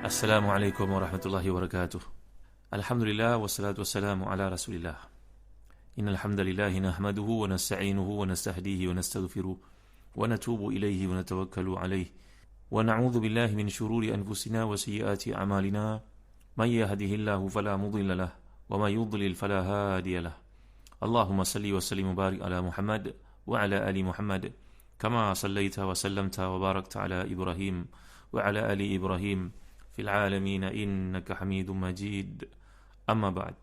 Assalamualaikum warahmatullahi wabarakatuh. Alhamdulillah wassalatu wassalamu ala Rasulillah. Innal hamdalillah nahmaduhu wa nasta'inuhu wa nastahdihi wa nastaghfiruh wa natubu ilayhi wa natawakkalu alayhi wa na'udzu billahi min shururi anfusina wa sayyiati a'malina. May yahdihillahu fala mudilla lahu wa may yudlil fala hadiya lahu. Allahumma salli wa sallim wa barik ala Muhammad wa ala ali Muhammad kama sallaita wa sallamta wa barakta ala Ibrahim wa ala ali Ibrahim fil alamin innaka Hamidum Majid. Amma ba'd.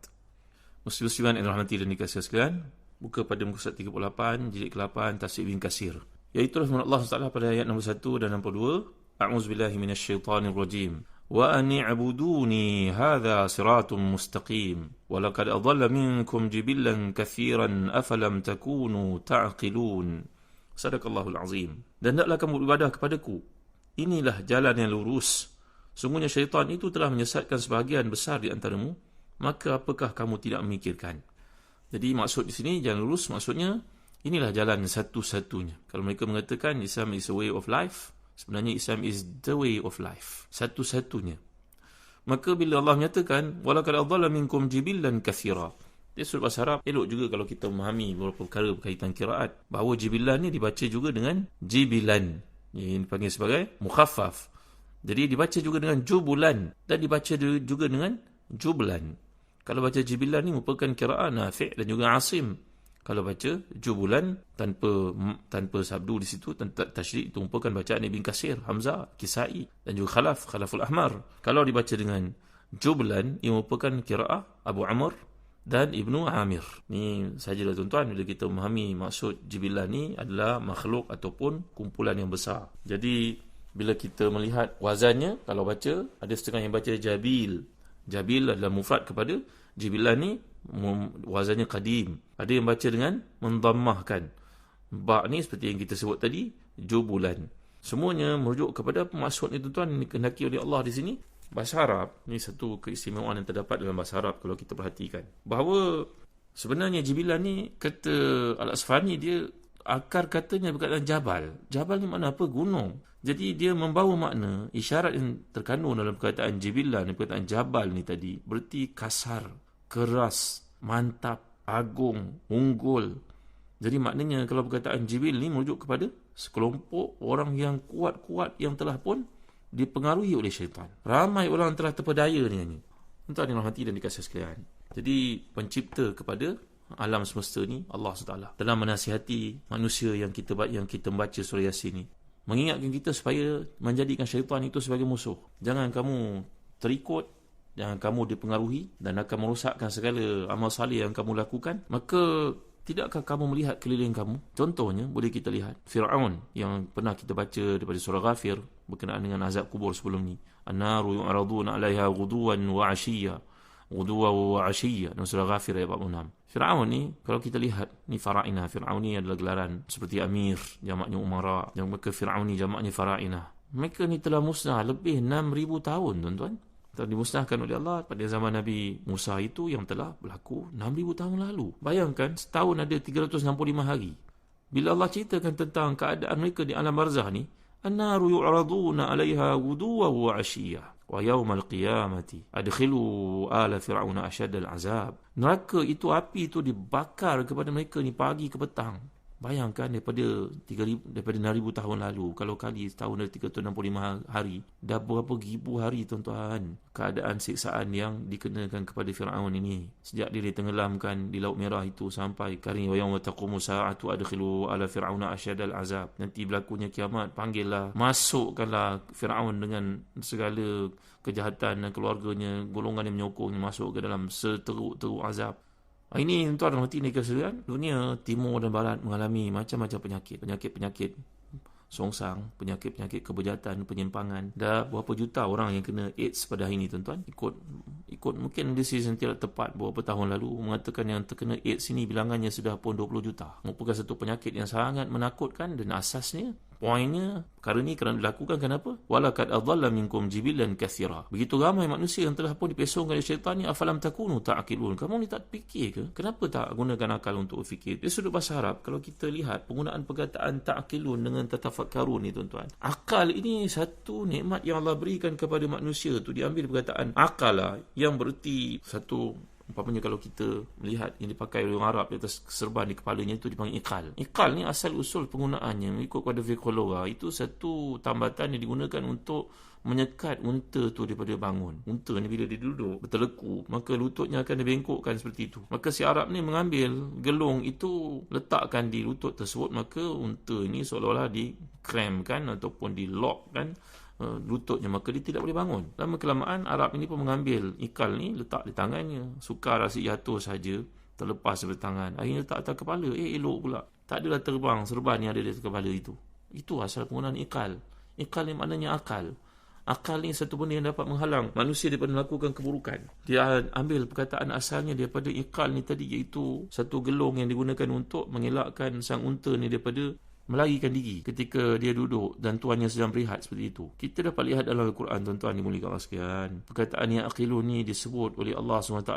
Muslim-musliman yang dirahmati dan dikasihi sekalian, buka pada muka surat 38 jilid ke-8 Tafsir Ibn Katsir. Iaitu firman Allah SWT pada ayat nombor 1 dan 62. A'udzubillahi minasyaitonir rajim. Wa an i'buduni hadza siratun mustaqim. Wa laqad adalla minkum jibillan katsiran afalam takunu ta'qilun. Sadaqallahul azim. Dan hendaklah kamu beribadah kepadaku. Inilah jalan yang lurus. Sungguhnya syaitan itu telah menyesatkan sebahagian besar di antaramu, maka apakah kamu tidak memikirkan? Jadi maksud di sini jalan lurus maksudnya inilah jalan satu-satunya. Kalau mereka mengatakan Islam is a way of life, sebenarnya Islam is the way of life, satu-satunya. Maka bila Allah menyatakan walaqad adalla minkum jibillan katsira, dia surah bahasa Arab elok juga kalau kita memahami beberapa perkara berkaitan qiraat, bahawa jibillan ni dibaca juga dengan jibilan, yang dipanggil sebagai mukhaffaf. Jadi dibaca juga dengan jubulan dan dibaca juga dengan jublan. Kalau baca jibilan ni merupakan qiraat Nafi' dan juga Asim. Kalau baca jubulan tanpa sabdu di situ, tanpa tasydid, itu merupakan bacaan Ibn Katsir, Hamzah, Kisai dan juga Khalaful Ahmar. Kalau dibaca dengan jublan, ia merupakan qiraat Abu Amr dan Ibnu Amir. Ni sajalah tuan-tuan, bila kita memahami maksud jibilan ni adalah makhluk ataupun kumpulan yang besar. Jadi bila kita melihat wazannya, kalau baca, ada setengah yang baca jabil. Jabil adalah mufrad kepada jibilan ni, wazannya qadim. Ada yang baca dengan mendammahkan. Ba' ni seperti yang kita sebut tadi, jubulan. Semuanya merujuk kepada maksud ni tuan-tuan, yang dikehendaki oleh Allah di sini. Bahasa Arab, ni satu keistimewaan yang terdapat dalam bahasa Arab kalau kita perhatikan. Bahawa sebenarnya jibilan ni, kata Al-Asfahani, dia akar katanya berkaitan jabal. Jabal ni makna apa? Gunung. Jadi dia membawa makna, isyarat yang terkandung dalam perkataan jibillah dan perkataan jabal ni tadi, berarti kasar, keras, mantap, agung, unggul. Jadi maknanya kalau perkataan jibil ni merujuk kepada sekelompok orang yang kuat-kuat yang telah pun dipengaruhi oleh syaitan. Ramai orang telah terpedaya dengan ni. Tuan-tuan yang dirahmati dan dikasihi sekalian. Jadi pencipta kepada alam semesta ni Allah SWT telah menasihati manusia yang kita membaca surah Yasin ni, mengingatkan kita supaya menjadikan syaitan itu sebagai musuh. Jangan kamu terikut, jangan kamu dipengaruhi dan akan merosakkan segala amal salih yang kamu lakukan. Maka tidakkah kamu melihat keliling kamu? Contohnya boleh kita lihat Fir'aun yang pernah kita baca daripada surah Ghafir berkenaan dengan azab kubur sebelum ni. An-naru yu'raduna 'alaiha ghuduwan wa 'ashiyya. Ghuduwan wa 'ashiyya, dalam surah Ghafir ayat 46. Fir'aun ni, kalau kita lihat, ni fara'inah. Fir'aun ni adalah gelaran seperti Amir, jamaknya Umara. Yang mereka Fir'aun ni jamaknya fara'inah. Mereka ni telah musnah lebih 6,000 tahun, tuan-tuan. Telah dimusnahkan oleh Allah pada zaman Nabi Musa itu yang telah berlaku 6,000 tahun lalu. Bayangkan, setahun ada 365 hari. Bila Allah ceritakan tentang keadaan mereka di alam barzah ni, an-naru yu'raduna 'alaiha ghuduwan wa 'ashiyya wa yaumal qiyamati adkhilu ala fir'auna asyaddal azab. Neraka itu, api itu dibakar kepada mereka ni pagi ke petang. Bayangkan daripada 6,000 tahun lalu, kalau kali setahun ada 365 hari, dah berapa ribu hari tuan-tuan keadaan siksaan yang dikenakan kepada Fir'aun ini. Sejak dia ditenggelamkan di Laut Merah itu sampai kari wa yauma taqumu sa'atu adkhilu ala fir'auna asyadal azab. Nanti berlakunya kiamat, panggillah, masukkanlah Fir'aun dengan segala kejahatan dan keluarganya, golongan yang menyokongnya, masuk ke dalam seteruk-teruk azab. Ini tuan dan hati ni keseluruhan dunia timur dan barat mengalami macam-macam penyakit songsang, penyakit kebejatan, penyimpangan. Dah berapa juta orang yang kena AIDS pada hari ini, tuan-tuan. Ikut mungkin decision tidak tepat beberapa tahun lalu mengatakan yang terkena AIDS ini bilangannya sudah pun 20 juta. Merupakan satu penyakit yang sangat menakutkan dan asasnya Poinnya, perkara ni kerana dilakukan kenapa? Walaqad adalla minkum jibilan katsira. Begitu ramai manusia yang telah pun dipesongkan oleh syaitan ni, afalam takunu ta'qilun. Kamu ni tak fikir ke? Kenapa tak gunakan akal untuk berfikir? Dari sudut bahasa Arab, kalau kita lihat penggunaan perkataan ta'qilun dengan tatafakkarun ni tuan-tuan. Akal ini satu nikmat yang Allah berikan kepada manusia tu. Diambil perkataan akala yang bererti satu. Umpamanya kalau kita melihat yang dipakai oleh orang Arab di atas serban di kepalanya itu dipanggil iqal. Iqal ni asal usul penggunaannya mengikut pada fiqhologa itu satu tambatan yang digunakan untuk menyekat unta tu daripada bangun. Unta ni bila dia duduk berteleku, maka lututnya akan dibengkokkan seperti itu. Maka si Arab ni mengambil gelung itu letakkan di lutut tersebut, maka unta ni seolah-olah di-crampkan ataupun di-lockkan lututnya, maka dia tidak boleh bangun. Lama kelamaan Arab ini pun mengambil ikal ni letak di tangannya, sukar asyik jatuh saja, terlepas daripada tangan, akhirnya letak atas kepala, elok pula, tak adalah terbang serban yang ada di atas kepala itu. Itu asal penggunaan ikal. Ikal ni maknanya akal. Akal ni satu benda yang dapat menghalang manusia daripada melakukan keburukan. Dia ambil perkataan asalnya daripada ikal ni tadi, iaitu satu gelung yang digunakan untuk mengelakkan sang unta ni daripada melarikan diri ketika dia duduk dan tuannya sedang berehat seperti itu. Kita dapat lihat dalam Al-Quran, tuan-tuan dimuliakan Allah sekalian, perkataan yang aqilun ni disebut oleh Allah SWT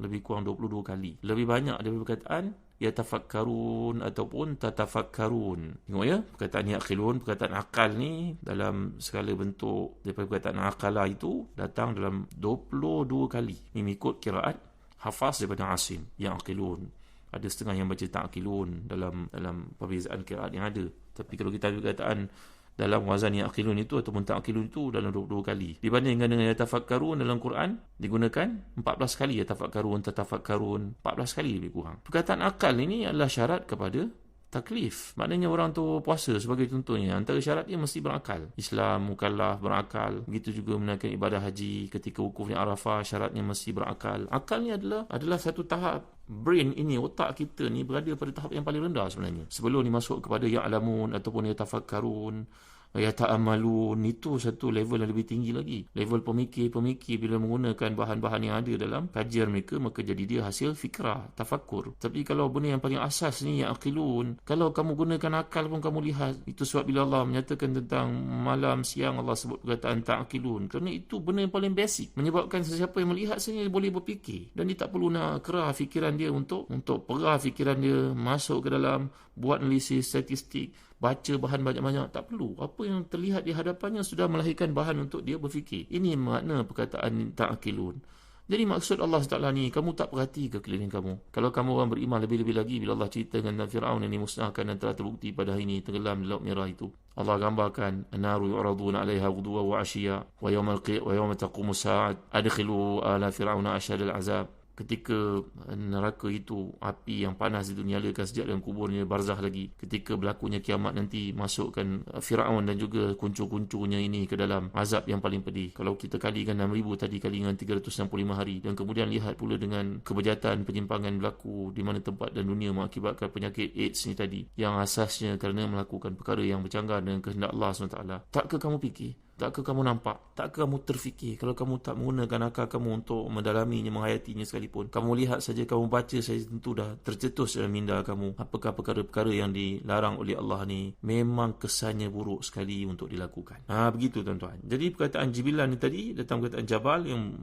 lebih kurang 22 kali. Lebih banyak daripada perkataan yatafakkarun ataupun tatafakkarun. Tengok ya, perkataan yang aqilun, perkataan akal ni dalam segala bentuk daripada perkataan akala itu datang dalam 22 kali. Ini mengikut kiraat Hafaz daripada Asim yang aqilun. Ada setengah yang baca ta'qilun dalam perbezaan qiraat yang ada. Tapi kalau kita ambil kataan dalam wazan yang aqilun itu ataupun ta'qilun itu dalam 22 kali. Dibandingkan dengan yatafakkarun dalam Quran digunakan 14 kali yatafakkarun, tatafakkarun, 14 kali lebih kurang. Perkataan akal ini adalah syarat kepada taklif. Maknanya orang tu puasa sebagai contohnya, antara syarat dia mesti berakal. Islam mukallaf berakal. Begitu juga menunaikan ibadah haji, ketika wukuf di Arafah syaratnya mesti berakal. Akal ni adalah satu tahap. Brain ini, otak kita ni berada pada tahap yang paling rendah sebenarnya. Sebelum ni masuk kepada ya'lamun ataupun yatafakkarun, yata'amalun, itu satu level yang lebih tinggi lagi. Level pemikir bila menggunakan bahan-bahan yang ada dalam kajian mereka, maka jadi dia hasil fikrah, tafakkur. Tapi kalau benda yang paling asas ni yang aqilun, kalau kamu gunakan akal pun kamu lihat. Itu sebab bila Allah menyatakan tentang malam siang, Allah sebut perkataan ta'qilun, kerana itu benda yang paling basic, menyebabkan sesiapa yang melihat saja boleh berfikir, dan dia tak perlu nak kerah fikiran dia untuk perah fikiran dia masuk ke dalam buat analisis statistik, baca bahan banyak-banyak, tak perlu. Apa yang terlihat di hadapannya sudah melahirkan bahan untuk dia berfikir. Ini makna perkataan ta'qilun. Jadi maksud Allah SWT ni, kamu tak perhati ke keliling kamu? Kalau kamu orang beriman, lebih-lebih lagi bila Allah cerita tentang Fir'aun yang dimusnahkan dan telah terbukti pada hari ini tenggelam di Laut Merah itu. Allah gambarkan an-naru yu'raduna 'alaiha ghuduwan wa 'ashiyya wa yawma taqumu as-sa'ah adkhilu ala fir'auna asyadal 'azab. Ketika neraka itu, api yang panas itu nyalakan sejak dalam kuburnya, barzah lagi. Ketika berlakunya kiamat nanti, masukkan Firaun dan juga kuncu-kuncunya ini ke dalam azab yang paling pedih. Kalau kita kalikan 6,000 tadi kali dengan 365 hari, dan kemudian lihat pula dengan kebejatan penyimpangan berlaku di mana tempat dan dunia mengakibatkan penyakit AIDS ni tadi, yang asasnya kerana melakukan perkara yang bercanggah dengan kehendak Allah SWT. Takkah kamu fikir? Takkah kamu nampak? Takkah kamu terfikir? Kalau kamu tak menggunakan akal kamu untuk mendalaminya, menghayatinya sekalipun, kamu lihat saja, kamu baca saja, tentu dah tercetus dalam minda kamu apakah perkara-perkara yang dilarang oleh Allah ni memang kesannya buruk sekali untuk dilakukan. Begitu tuan-tuan. Jadi perkataan jibilan ni tadi datang perkataan jabal yang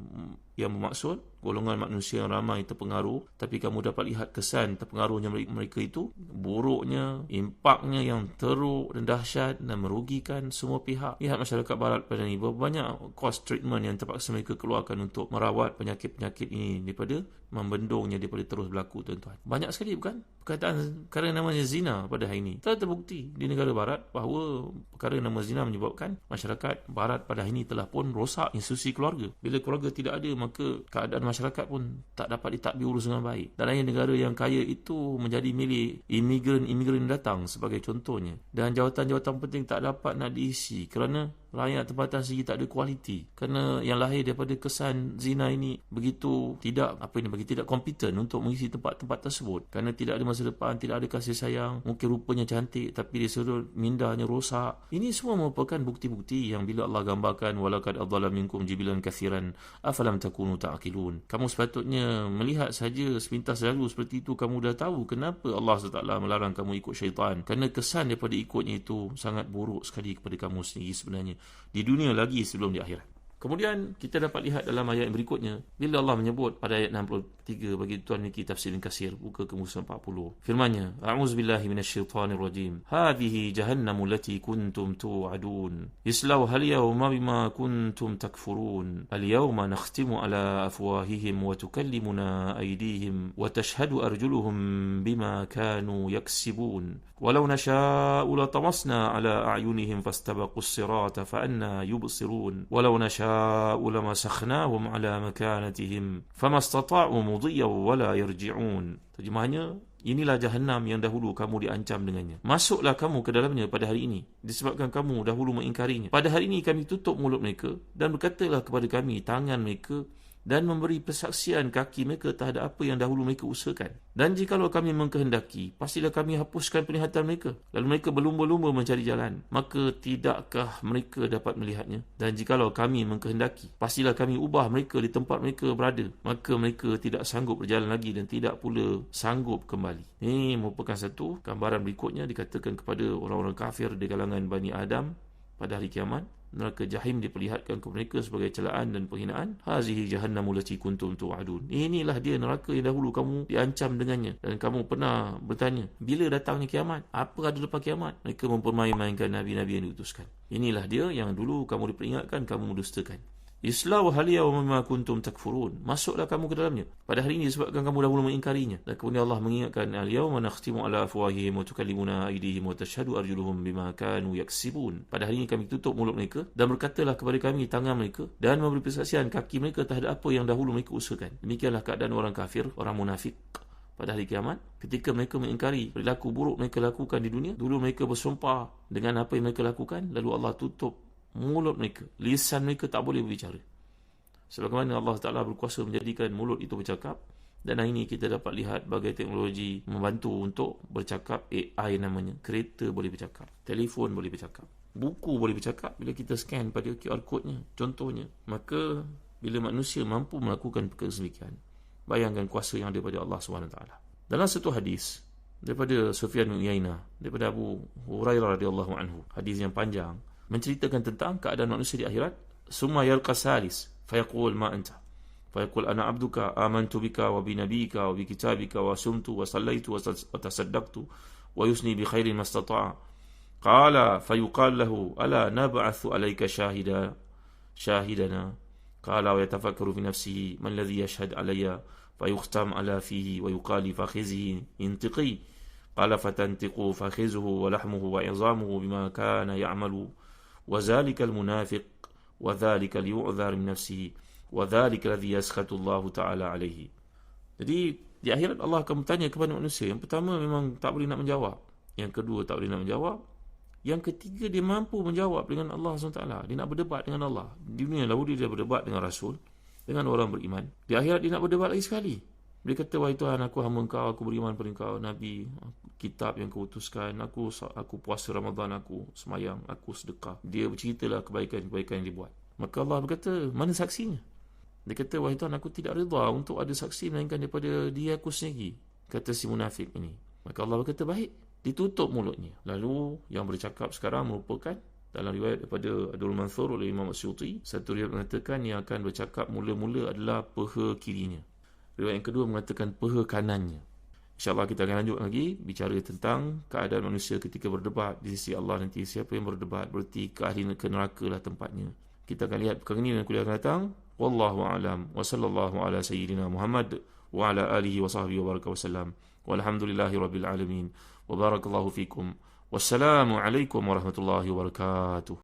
bermaksud golongan manusia yang ramai terpengaruh, tapi kamu dapat lihat kesan terpengaruhnya mereka itu, buruknya, impaknya yang teruk dan dahsyat dan merugikan semua pihak. Lihat masyarakat barat pada ni, berapa banyak cost treatment yang terpaksa mereka keluarkan untuk merawat penyakit-penyakit ini daripada membendungnya, daripada terus berlaku tuan-tuan. Banyak sekali bukan? Perkataan perkara namanya zina pada hari ini telah terbukti di negara barat bahawa perkara nama zina menyebabkan masyarakat barat pada hari ini telah pun rosak institusi keluarga. Bila keluarga tidak ada, maka keadaan masyarakat pun tak dapat ditadbir urus dengan baik. Dan hanya negara yang kaya itu menjadi milik imigran datang sebagai contohnya. Dan jawatan-jawatan penting tak dapat nak diisi kerana rakyat tempatan sendiri tak ada kualiti. Kerana yang lahir daripada kesan zina ini begitu tidak kompeten untuk mengisi tempat-tempat tersebut. Kerana tidak ada masa depan, tidak ada kasih sayang, mungkin rupanya cantik tapi dia suruh mindanya rosak. Ini semua merupakan bukti-bukti yang bila Allah gambarkan walaqad adalla minkum jibilan katsiran afalam takunu ta'qilun. Kamu sepatutnya melihat saja sepintas lalu seperti itu, kamu dah tahu kenapa Allah SWT melarang kamu ikut syaitan. Kerana kesan daripada ikutnya itu sangat buruk sekali kepada kamu sendiri sebenarnya, di dunia lagi sebelum di akhirat. Kemudian kita dapat lihat dalam ayat yang berikutnya, bila Allah menyebut pada ayat 63, bagi tuan Niki tafsir Kasir, buka ke muka 40. Firman-Nya, A'udzubillahi minasyaitonirrajim. Hadhihi jahannamu allati kuntum tu'adun. Islauha al-yawma bima kuntum takfurun. Al-yawma nakhtimu ala afwahihim wa tukallimuna aydihim wa tashhadu arjuluhum bima kanu yaksibun. Walau nasha'u latamasna ala a'yunihim fastabaqus sirata fa anna yubsirun. Walau nasha'u lamasakhnahum ala makanatihim famastata'u mudiyyan wala yarji'un. Terjemahannya, inilah jahannam yang dahulu kamu diancam dengannya. Masuklah kamu ke dalamnya pada hari ini, disebabkan kamu dahulu mengingkarinya. Pada hari ini kami tutup mulut mereka dan berkatalah kepada kami tangan mereka, dan memberi persaksian kaki mereka terhadap apa yang dahulu mereka usahakan. Dan jikalau kami mengkehendaki, pastilah kami hapuskan penglihatan mereka, lalu mereka berlumba-lumba mencari jalan, maka tidakkah mereka dapat melihatnya? Dan jikalau kami mengkehendaki, pastilah kami ubah mereka di tempat mereka berada, maka mereka tidak sanggup berjalan lagi dan tidak pula sanggup kembali. Ini merupakan satu gambaran berikutnya dikatakan kepada orang-orang kafir di kalangan Bani Adam pada hari kiamat. Neraka jahim diperlihatkan kepada mereka sebagai celaan dan penghinaan. Hazihi jahannamu lati kuntum tu'adun. Inilah dia neraka yang dahulu kamu diancam dengannya. Dan kamu pernah bertanya, bila datangnya kiamat? Apa ada lepas kiamat? Mereka mempermain-mainkan nabi-nabi yang diutuskan. Inilah dia yang dulu kamu diperingatkan, kamu mendustakan. Islau halia wa mimma kuntum takfurun. Masuklah kamu ke dalamnya pada hari ini disebabkan kamu dahulu mengingkarinya. Dan kemudian Allah mengingatkan, al-yawma nakhtimu ala afwahihim wa tukallimuna aydihim wa tashhadu arjuluhum bima kanu yaksibun. Pada hari ini kami tutup mulut mereka dan berkatalah kepada kami tangan mereka, dan memberi persaksian kaki mereka terhadap apa yang dahulu mereka usahakan. Demikianlah keadaan orang kafir, orang munafik pada hari kiamat, ketika mereka mengingkari perilaku buruk mereka lakukan di dunia. Dulu mereka bersumpah dengan apa yang mereka lakukan, lalu Allah tutup mulut mereka, lisan mereka tak boleh berbicara. Sebagaimana Allah Ta'ala berkuasa menjadikan mulut itu bercakap. Dan hari ini kita dapat lihat bagai teknologi membantu untuk bercakap. AI namanya, kereta boleh bercakap, telefon boleh bercakap, buku boleh bercakap bila kita scan pada QR code-nya contohnya. Maka bila manusia mampu melakukan perkara demikian, bayangkan kuasa yang ada pada Allah SWT. Dalam satu hadis daripada Sufyan bin Uyainah, daripada Abu Hurairah radhiyallahu anhu, hadis yang panjang menceritakan tentang keadaan manusia di akhirat. Summa yarqa salis fayaqul ma anta, fayaqul ana abduka amantu bika wa bi nabiyyika wa bi kitabika wa sumtu wa sallaitu wa tasaddaqtu wa yusni bi khairin mastata'a. Qala fayuqal lahu ala nab'athu alayka shahidana. Qala wa yatafakkaru fi nafsihi man alladhi yashhad alayya fayukhtam ala fihi wa yuqali fakhizihi intiqi. Qala fatantiqu fakhizuhu wa lahmuhu wa 'idhamuhu bima kana ya'malu wa zalikal munafiq wa zalikal yu'dhar min nafsihi wa zalikal ladzi yaskhatu Allah Ta'ala alaihi. Jadi di akhirat Allah akan bertanya kepada manusia. Yang pertama memang tak boleh nak menjawab, yang kedua tak boleh nak menjawab, yang ketiga dia mampu menjawab dengan Allah SWT. Dia nak berdebat dengan Allah. Di dunia lalu dia berdebat dengan Rasul, dengan orang beriman. Di akhirat dia nak berdebat lagi sekali. Dia kata, wahai Tuhan, aku hamba engkau, aku beriman pada engkau, Nabi, kitab yang kau utuskan, aku puasa Ramadan, aku semayang, aku sedekah. Dia berceritalah kebaikan-kebaikan yang dibuat. Maka Allah berkata, mana saksinya? Dia kata, wahai Tuhan, aku tidak reda untuk ada saksi melainkan daripada dia aku sendiri, kata si munafik ini. Maka Allah berkata, baik, ditutup mulutnya. Lalu yang bercakap sekarang merupakan, dalam riwayat daripada Adul Mansur oleh Imam Asyuti, satu riwayat mengatakan yang akan bercakap mula-mula adalah peha kirinya. Riwayat yang kedua mengatakan peha kanannya. InsyaAllah kita akan lanjut lagi bicara tentang keadaan manusia ketika berdebat di sisi Allah nanti. Siapa yang berdebat berarti ke ahli neraka lah tempatnya. Kita akan lihat perkara ini dalam kuliah akan datang. Wallahu a'lam wa sallallahu ala sayyidina Muhammad wa ala alihi wa sahbihi wa baraka wa sallam. Walhamdulillahi rabbil alamin. Wa barakallahu fikum. Wassalamu alaikum warahmatullahi wabarakatuh.